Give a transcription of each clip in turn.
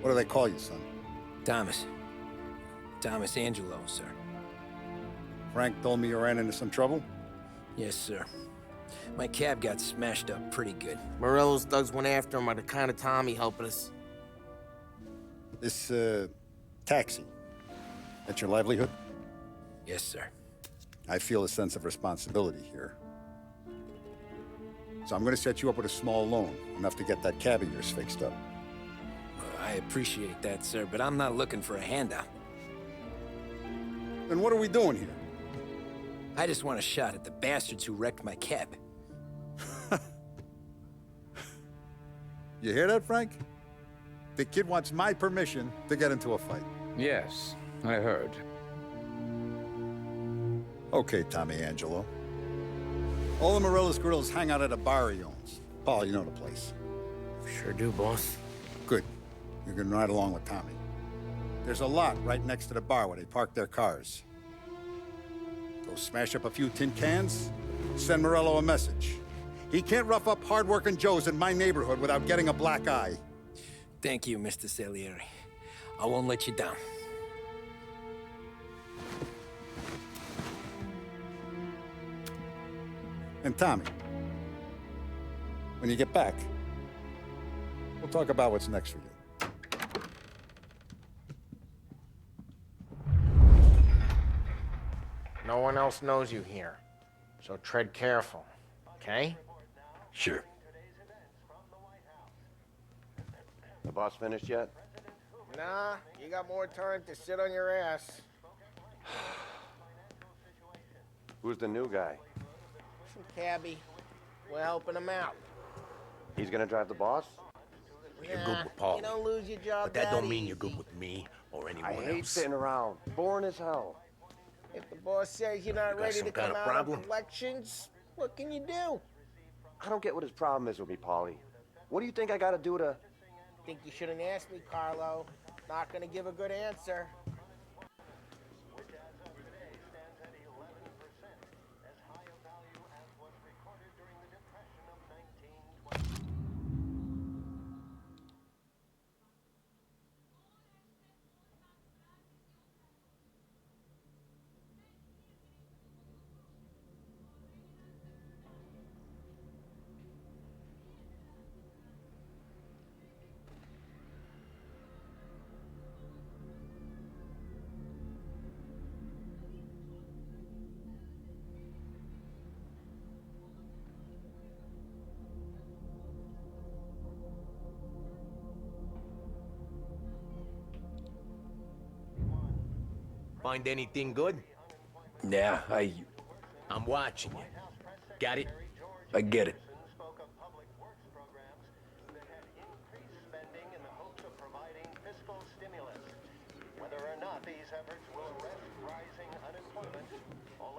What do they call you, son? Thomas. Thomas Angelo, sir. Frank told me you ran into some trouble? Yes, sir. My cab got smashed up pretty good. Morello's thugs went after him by the kind of Tommy helping us. This, taxi. That's your livelihood? Yes, sir. I feel a sense of responsibility here. So I'm gonna set you up with a small loan, enough to get that cab of yours fixed up. I appreciate that, sir, but I'm not looking for a handout. Then what are we doing here? I just want a shot at the bastards who wrecked my cab. You hear that, Frank? The kid wants my permission to get into a fight. Yes, I heard. Okay, Tommy Angelo. All the Morello's grills hang out at a bar he owns. Paul, you know the place. Sure do, boss. Good. You can ride along with Tommy. There's a lot right next to the bar where they park their cars. Go smash up a few tin cans, send Morello a message. He can't rough up hard-working Joes in my neighborhood without getting a black eye. Thank you, Mr. Salieri. I won't let you down. And Tommy, when you get back, we'll talk about what's next for you. No one else knows you here, so tread careful, okay? Sure. The boss finished yet? Nah, you got more time to sit on your ass. Who's the new guy? Some cabbie. We're helping him out. He's gonna drive the boss? You're good with Paul. You don't lose your job But that don't mean easy. you're good with me or anyone I hate else. sitting around. Boring as hell. If the boss says you're not got ready some to kind come of out problem? of elections, what can you do? I don't get what his problem is with me, Paulie. What do you think I gotta do to... Think you shouldn't ask me, Carlo. Not gonna give a good answer. Find anything good? Yeah, I'm watching you. Got it? I get it.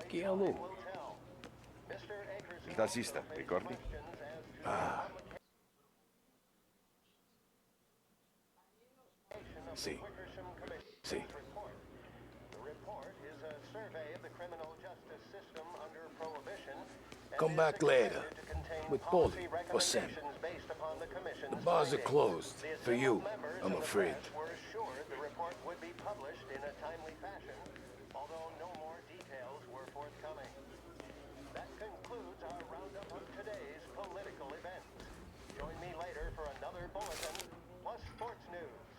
Che allora? Il tassista, ricordi? Sì. Sì. Come back later. With Paulie or Sam. The bars are closed. For you, I'm afraid. Join me later for another bulletin, plus sports news.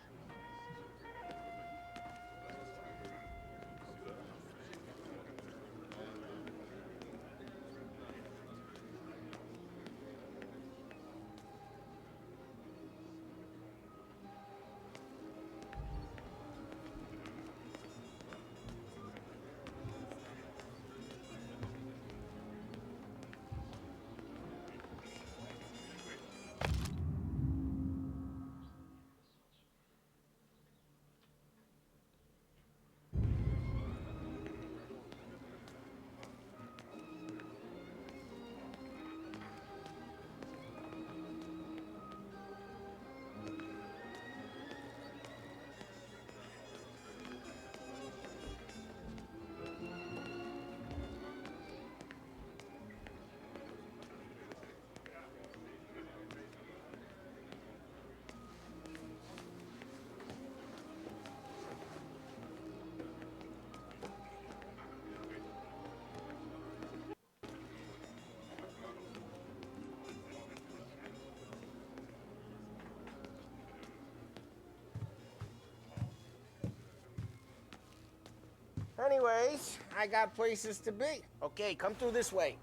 anyways, I got places to be. Okay, come through this way.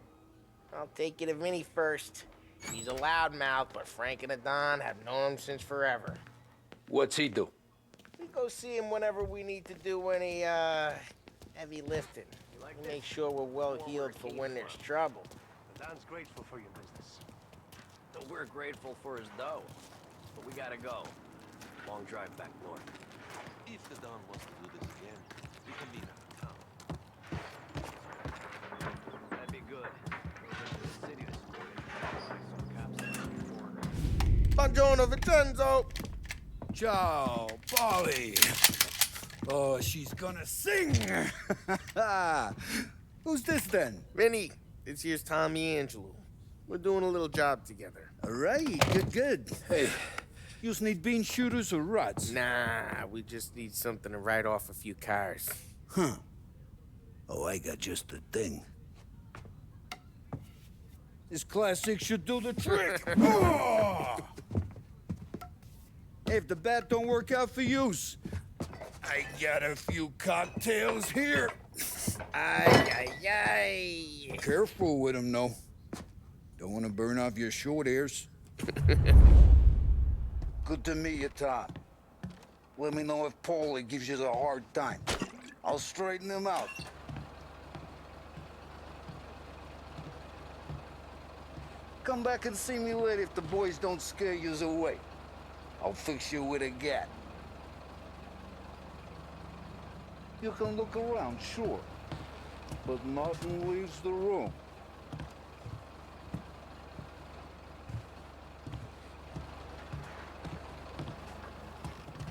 I'll take you to Vinny first. He's a loudmouth, but Frank and the Don have known him since forever. What's he do? We go see him whenever we need to do any, heavy lifting. Make sure we're well heeled for when there's trouble. Don's grateful for your business. So we're grateful for his dough. But we gotta go. Long drive back north. If the Don wants to do this again, we can meet at the town. That'd be good. The city this morning. Buongiorno, Vincenzo! Ciao, Polly. Oh, she's gonna sing. Who's this then? Vinny, this here's Tommy Angelo. We're doing a little job together. All right, good. Hey, you need bean shooters or rods? Nah, we just need something to write off a few cars. Huh. Oh, I got just the thing. This classic should do the trick. Oh! Hey, if the bat don't work out for yous, I got a few cocktails here. Ay. Careful with them, though. Don't want to burn off your short hairs. Good to meet you, Tom. Let me know if Paulie gives you the hard time. I'll straighten him out. Come back and see me later if the boys don't scare yous away. I'll fix you with a gat. You can look around, sure. But nothing leaves the room.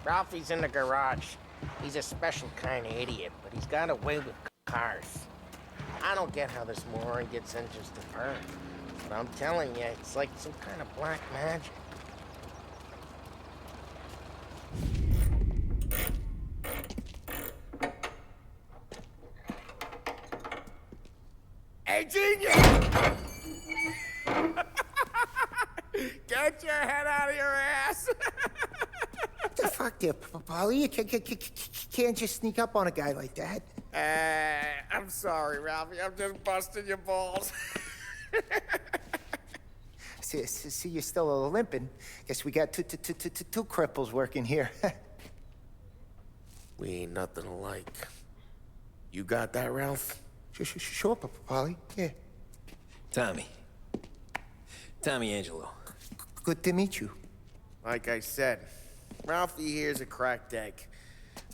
Ralphie's in the garage. He's a special kind of idiot, but he's got a way with cars. I don't get how this moron gets engines to burn. But I'm telling you, it's like some kind of black magic. Hey, genius! Get your head out of your ass! What the fuck there, Polly? You can't just sneak up on a guy like that. I'm sorry, Ralphie. I'm just busting your balls. See, you're still limping. Guess we got two cripples working here. We ain't nothing alike. You got that, Ralph? Sure, Polly. Yeah. Tommy Angelo. Good to meet you. Like I said, Ralphie here's a cracked egg.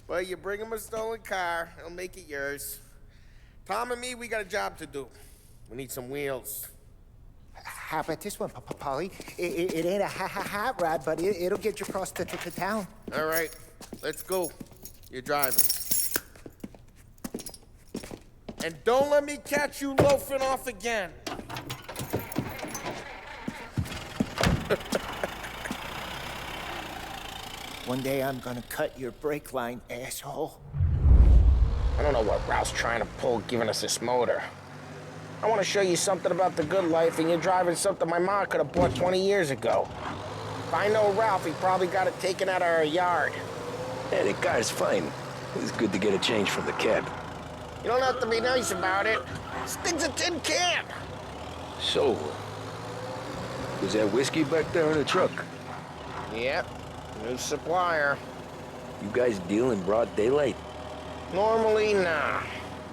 But you bring him a stolen car, he'll make it yours. Tom and me, we got a job to do. We need some wheels. How about this one, Polly? It ain't a hot rod, but it'll get you across to town. All right, let's go. You're driving. And don't let me catch you loafing off again. One day I'm gonna cut your brake line, asshole. I don't know what Ralph's trying to pull giving us this motor. I want to show you something about the good life, and you're driving something my mom could have bought 20 years ago. If I know Ralph, he probably got it taken out of our yard. Yeah, the car's fine. It's good to get a change from the cab. You don't have to be nice about it. This thing's a tin can. So, was that whiskey back there in the truck? Yep, new supplier. You guys deal in broad daylight? Normally, nah.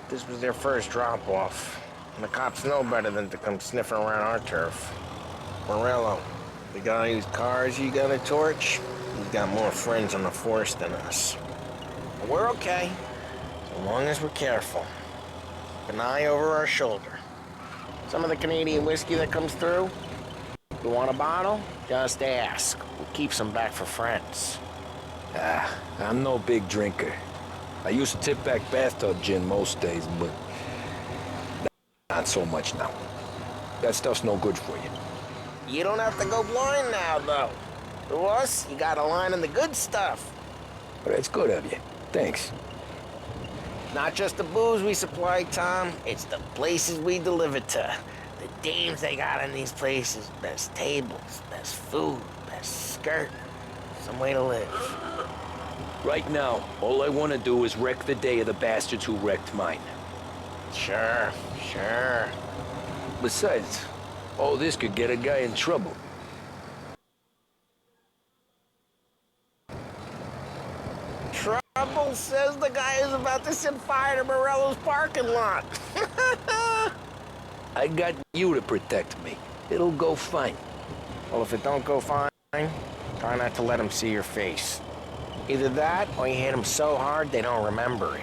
This was their first drop-off. And the cops know better than to come sniffing around our turf. Morello, the guy whose cars you got a torch, he's got more friends on the force than us. But we're okay, so long as we're careful. Keep an eye over our shoulder. Some of the Canadian whiskey that comes through, you want a bottle? Just ask. We'll keep some back for friends. I'm no big drinker. I used to tip back bathtub gin most days, but not so much now. That stuff's no good for you. You don't have to go blind now, though. To us, you got a line in the good stuff. But that's good of you. Thanks. Not just the booze we supply, Tom. It's the places we deliver to. The dames they got in these places. Best tables, best food, best skirt. Some way to live. Right now, all I want to do is wreck the day of the bastards who wrecked mine. Sure. Besides, all this could get a guy in trouble. Trouble, says the guy who's about to set fire to Morello's parking lot. I got you to protect me. It'll go fine. Well, if it don't go fine, try not to let them see your face. Either that, or you hit them so hard they don't remember it.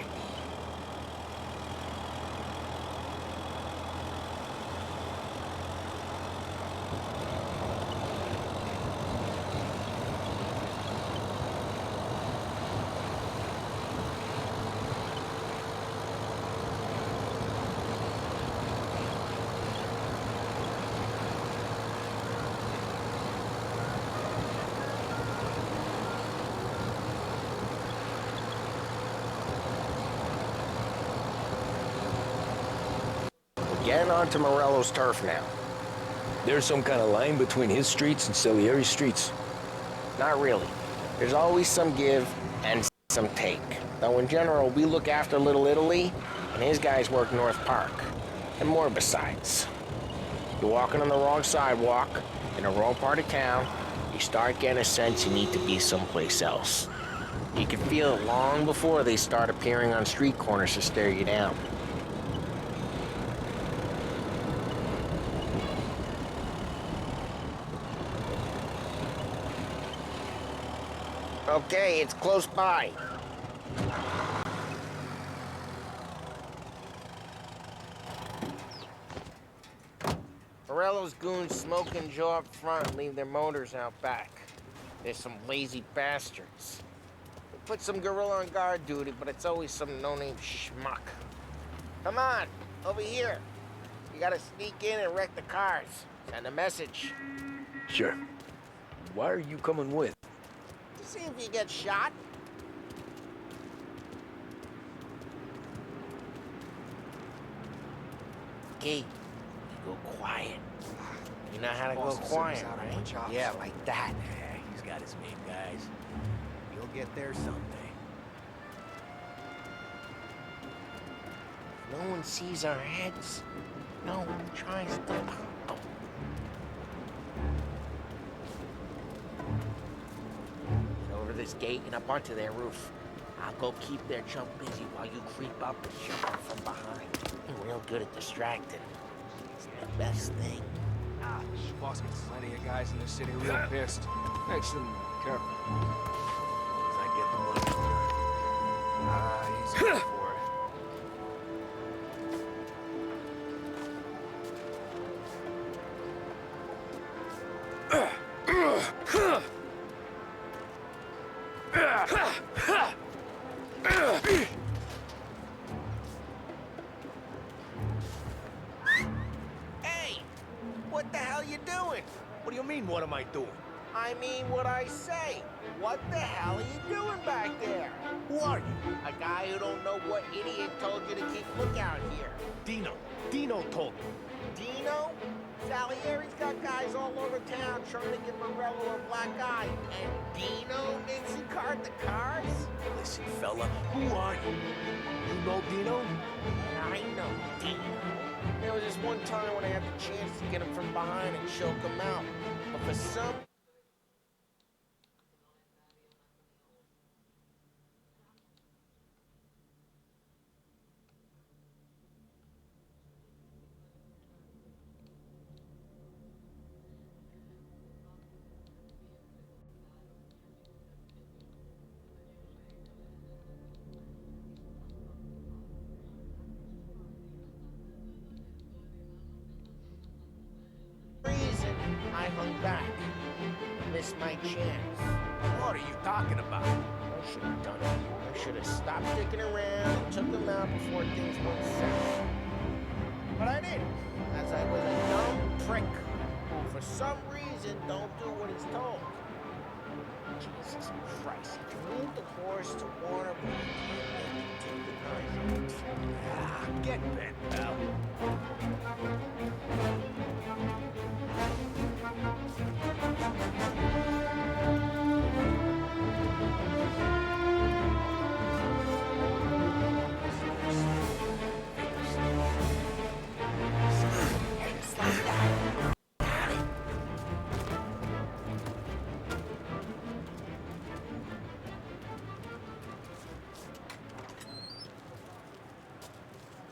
Getting onto Morello's turf now. There's some kind of line between his streets and Salieri's streets. Not really. There's always some give and some take. Though in general, we look after Little Italy, and his guys work North Park. And more besides. You're walking on the wrong sidewalk, in the wrong part of town, you start getting a sense you need to be someplace else. You can feel it long before they start appearing on street corners to stare you down. Okay, it's close by. Morello's goons smoke and jaw up front and leave their motors out back. They're some lazy bastards. They put some gorilla on guard duty, but it's always some no-name schmuck. Come on, over here. You gotta sneak in and wreck the cars. Send a message. Sure. Why are you coming with? See if you get shot. Okay, you go quiet. You know how to go quiet, right? Yeah, like that. Yeah, he's got his main guys. You'll get there someday. No one sees our heads. No one tries to. Over this gate and up onto their roof. I'll go keep their chump busy while you creep up and shoot them from behind. You're real good at distracting. It's the best thing. Boss gets plenty of guys in the city real pissed. Makes them careful. As I get the money. He's good for it. Hey! What the hell you doing? What do you mean, what am I doing? I mean what I say. What the hell are you doing back there? Who are you? A guy who don't know what idiot told you to keep lookout here. Dino. Dino told me. Dino? Salieri's got guys all over town trying to give Morello a black eye. And Dino makes you cart the cars? Listen, fella, who are you? You know Dino? I know Dino. There was this one time when I had the chance to get him from behind and choke him out. But for some reason, I hung back. Missed my chance. What are you talking about? I should have done it. I should have stopped dicking around and took him out before things went south. But I didn't, as I was a dumb prick who, for some reason, don't do what he's told. Jesus Christ. You moved the horse to water, but you can't make it take the knife. Get bent, pal.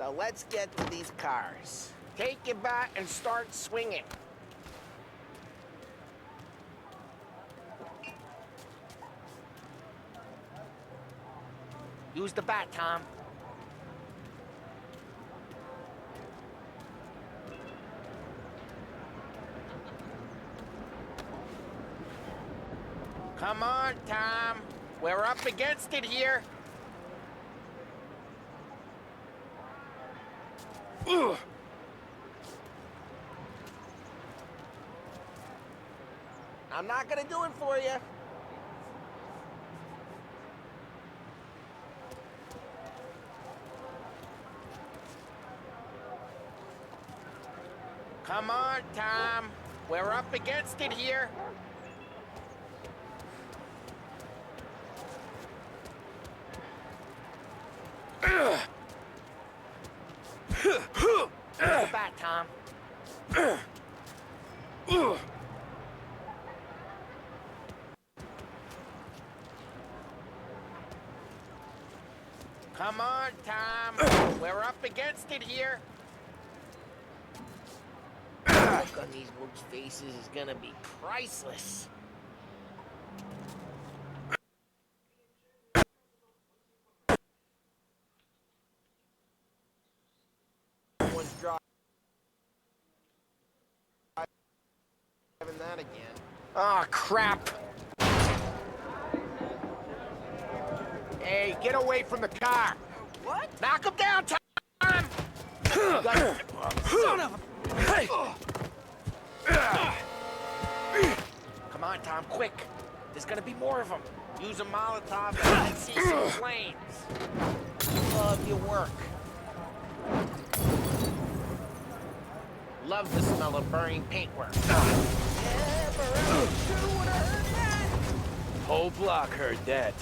So let's get to these cars. Take your bat and start swinging. Use the bat, Tom. Come on, Tom. We're up against it here. Ugh. I'm not gonna do it for you. Come on, Tom. We're up against it here. There's the bat, Tom. Come on, Tom. We're up against it here. The look on these folks' faces is gonna be priceless. Someone's driving that again. Oh, crap. Hey, get away from the car. What? Knock him down, Tom! Son of a... Hey! Come on, Tom, quick. There's gonna be more of them. Use a Molotov and let's see some flames. Love your work. Love the smell of burning paintwork. Whole block heard that.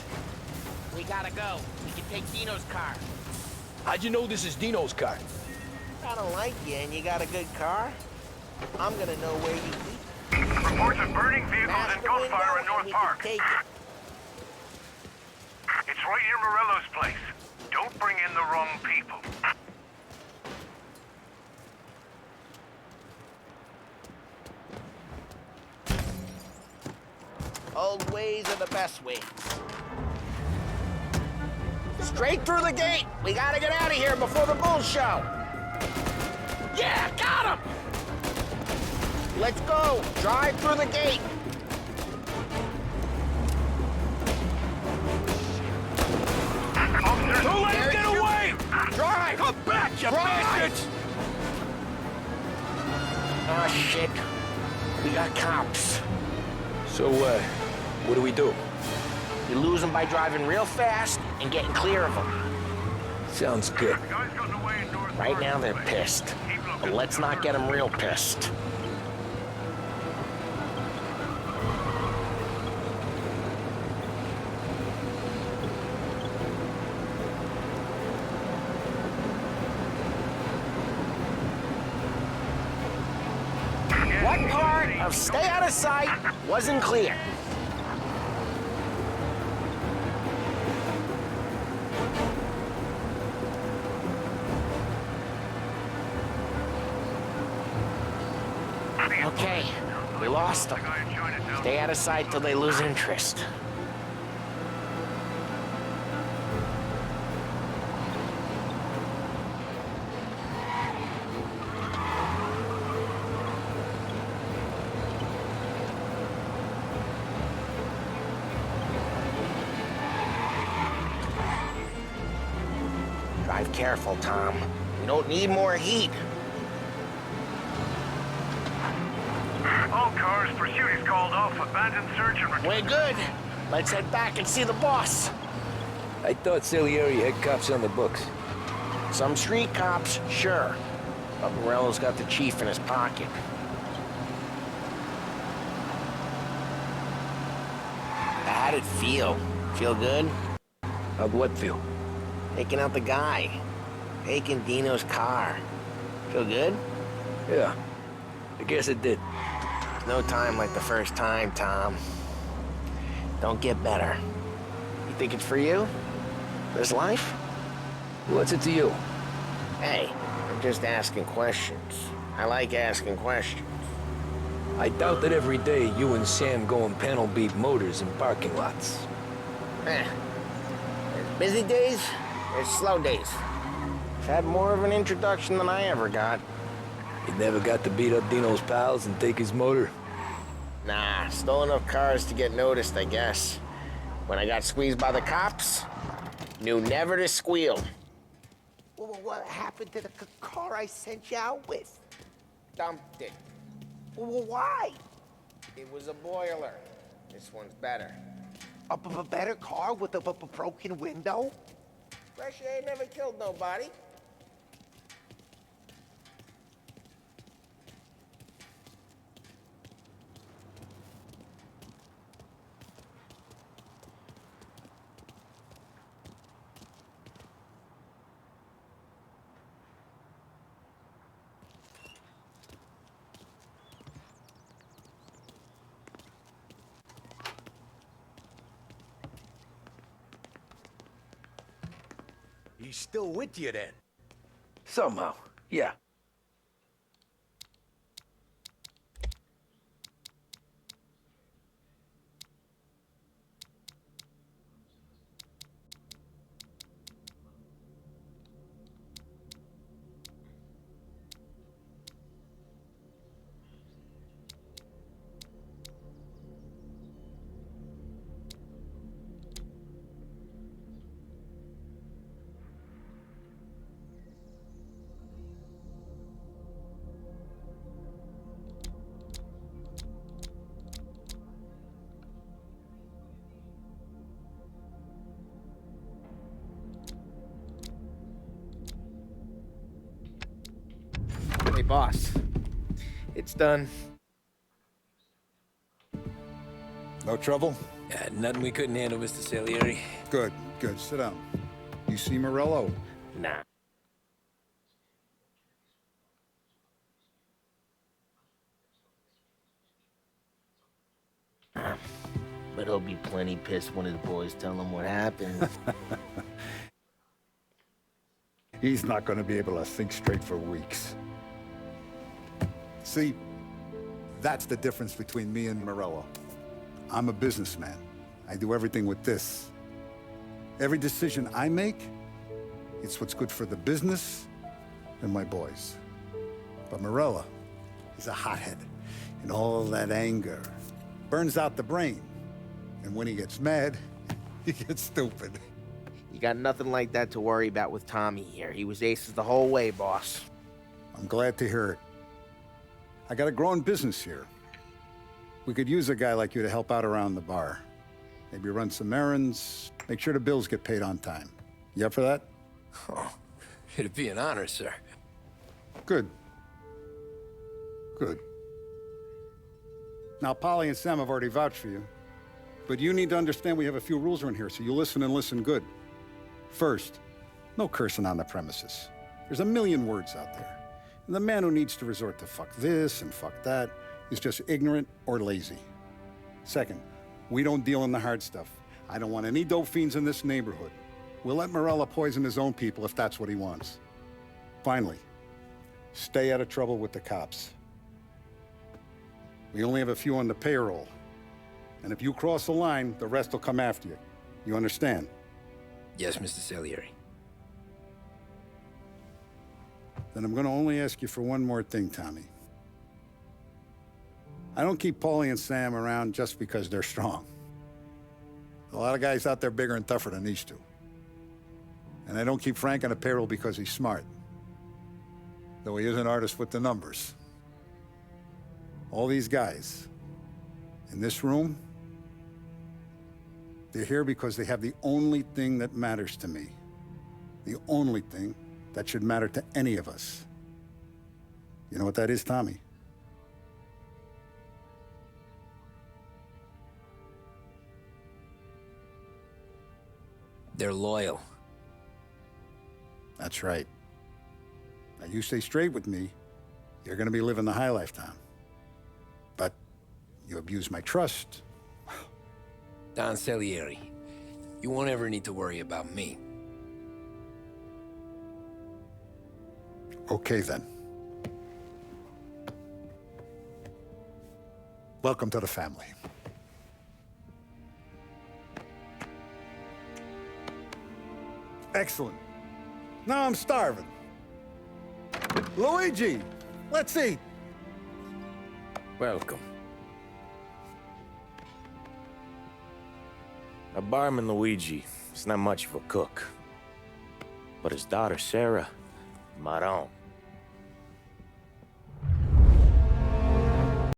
We gotta go. We can take Dino's car. How'd you know this is Dino's car? I don't like you and you got a good car. I'm gonna know where you eat. Reports of burning vehicles Smash and the gunfire in window and North we Park. can take it. It's right near Morello's place. Don't bring in the wrong people. Old ways are the best ways. Straight through the gate. We gotta get out of here before the bulls show. Yeah, got him! Let's go. Drive through the gate. Don't let him get away! Drive! Come back, you bastards! Oh, shit. We got cops. So, what do we do? You lose them by driving real fast and getting clear of them. Sounds good. The guy's gotten away in North Right Park. now, they're pissed. But let's not get them real pissed. What part of stay out of sight wasn't clear? Okay, we lost them. Stay out of sight till they lose interest. Drive careful, Tom. We don't need more heat. All cars, pursuit is called off. Abandoned search and return. We're good. Let's head back and see the boss. I thought Salieria had cops on the books. Some street cops, sure. But Morello's got the chief in his pocket. How'd it feel? Feel good? How'd what feel? Taking out the guy. Taking Dino's car. Feel good? Yeah, I guess it did. No time like the first time, Tom. Don't get better. You think it's for you? This life? What's it to you? Hey, I'm just asking questions. I like asking questions. I doubt that every day you and Sam go and panel beat motors in parking lots. There's busy days, there's slow days. I've had more of an introduction than I ever got. You never got to beat up Dino's pals and take his motor? Nah, stole enough cars to get noticed, I guess. When I got squeezed by the cops, knew never to squeal. Well, what happened to the car I sent you out with? Dumped it. Well, why? It was a boiler. This one's better. A better car with a broken window? Fresh air never killed nobody. He's still with you then? Somehow, yeah. Hey, boss. It's done. No trouble? Yeah, nothing we couldn't handle, Mr. Salieri. Good, good. Sit down. You see Morello? Nah. But he'll be plenty pissed when his boys tell him what happened. He's not going to be able to think straight for weeks. See, that's the difference between me and Morello. I'm a businessman. I do everything with this. Every decision I make, it's what's good for the business and my boys. But Morello, he's a hothead. And all that anger burns out the brain. And when he gets mad, he gets stupid. You got nothing like that to worry about with Tommy here. He was aces the whole way, boss. I'm glad to hear it. I got a growing business here. We could use a guy like you to help out around the bar. Maybe run some errands, make sure the bills get paid on time. You up for that? Oh, it'd be an honor, sir. Good. Good. Now, Polly and Sam have already vouched for you. But you need to understand we have a few rules around here, so you listen and listen good. First, no cursing on the premises. There's a million words out there. And the man who needs to resort to fuck this and fuck that is just ignorant or lazy. Second, we don't deal in the hard stuff. I don't want any dope fiends in this neighborhood. We'll let Morello poison his own people if that's what he wants. Finally, stay out of trouble with the cops. We only have a few on the payroll. And if you cross the line, the rest will come after you. You understand? Yes, Mr. Salieri. Then I'm going to only ask you for one more thing, Tommy. I don't keep Paulie and Sam around just because they're strong. A lot of guys out there bigger and tougher than these two. And I don't keep Frank on a payroll because he's smart. Though he is an artist with the numbers. All these guys in this room, they're here because they have the only thing that matters to me. The only thing that should matter to any of us. You know what that is, Tommy? They're loyal. That's right. Now, you stay straight with me, you're gonna be living the high life, Tom. But you abuse my trust. Don Salieri, you won't ever need to worry about me. Okay, then. Welcome to the family. Excellent. Now I'm starving. Luigi, let's eat. Welcome. Our barman Luigi is not much of a cook. But his daughter Sarah, Maron,